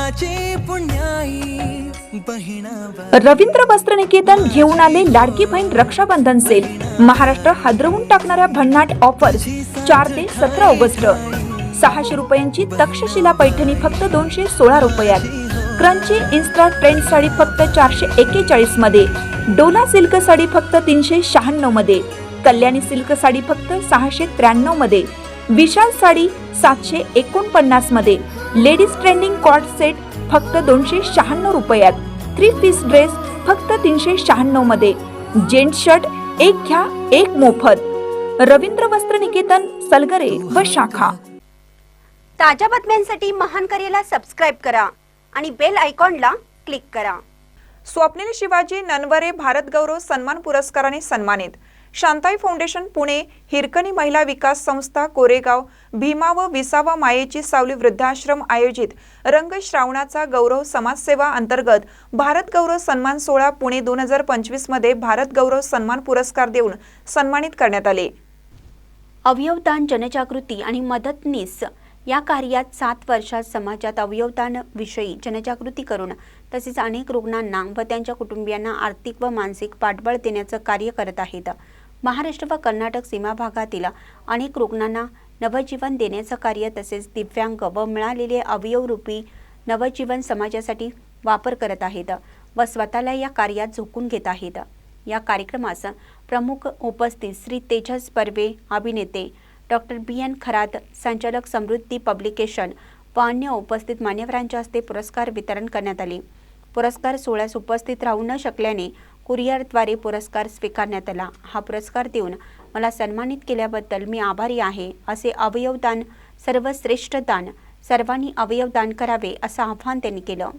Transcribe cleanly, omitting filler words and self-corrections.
कुळाची पुण्याई बहिणा। रवींद्र वस्त्रनिकेतन घेऊन आले लाडकी बहीण रक्षाबंधन सेल। महाराष्ट्र हादरवून टाकणाऱ्या भन्नाट ऑफर्स 4 ते 17 ऑगस्ट। 600 रुपयांची तक्षशिला पैठणी फक्त 216 रुपयात। क्रंची इन्स्टा ट्रेंड साडी फक्त 441 मध्ये। डोला सिल्क साडी फक्त 396 मध्ये। कल्याणी सिल्क साडी फक्त 693 मध्ये। विशाल साडी 749 मध्ये। लेडीज ट्रेंडिंग कॉर्ड सेट फक्त 296 रुपयात। 3 पीस ड्रेस फक्त 396 मध्ये। जेंट्स शर्ट एक घ्या एक मोफत। रवींद्र वस्त्रनिकेतन, सलगरे व शाखा। ताज्या बातम्यांसाठी महान करेला सबस्क्राइब करा आणि बेल आयकॉनला क्लिक करा। स्वप्नील शिवाजी ननवरे भारत गौरव सन्मान पुरस्काराने सन्मानित। शांताई फाउंडेशन पुणे, हिरकणी महिला विकास संस्था कोरेगाव, भीमा व विसावा मायेची सावली वृद्धाश्रम आयोजित रंग श्रावणाचा गौरव समाजसेवा अंतर्गत भारत गौरव सन्मान सोहळा पुणे 2025 मध्ये भारत गौरव सन्मान पुरस्कार देऊन सन्मानित करण्यात आले। अवयवदान जनजागृती आणि मदतनीस या कार्यात 7 वर्षात समाजात अवयवदान विषयी जनजागृती करून तसेच अनेक रुग्णांना व त्यांच्या कुटुंबियांना आर्थिक व मानसिक पाठबळ देण्याचं कार्य करत आहेत। महाराष्ट्र व कर्नाटक सीमा भागातील अनेक रुग्णांना नवजीवन देण्याचं कार्य तसेच दिव्यांग व मिळालेले अवयवरूपी नवजीवन समाजासाठी वापर करत आहेत व स्वतःला या कार्यात झोकून घेत आहेत। या कार्यक्रमास प्रमुख उपस्थित श्री तेजस बर्वे, अभिनेते डॉक्टर BN खरात, संचालक समृद्धी पब्लिकेशन व अन्य उपस्थित मान्यवरांच्या हस्ते पुरस्कार वितरण करण्यात आले। पुरस्कार सोहळ्यास उपस्थित राहू न शकल्याने कुरिअरद्वारे पुरस्कार स्वीकारण्यात आला। हा पुरस्कार देऊन मला सन्मानित केल्याबद्दल मी आभारी आहे। असे अवयवदान सर्वश्रेष्ठ दान, सर्वांनी अवयवदान करावे असं आवाहन त्यांनी केलं।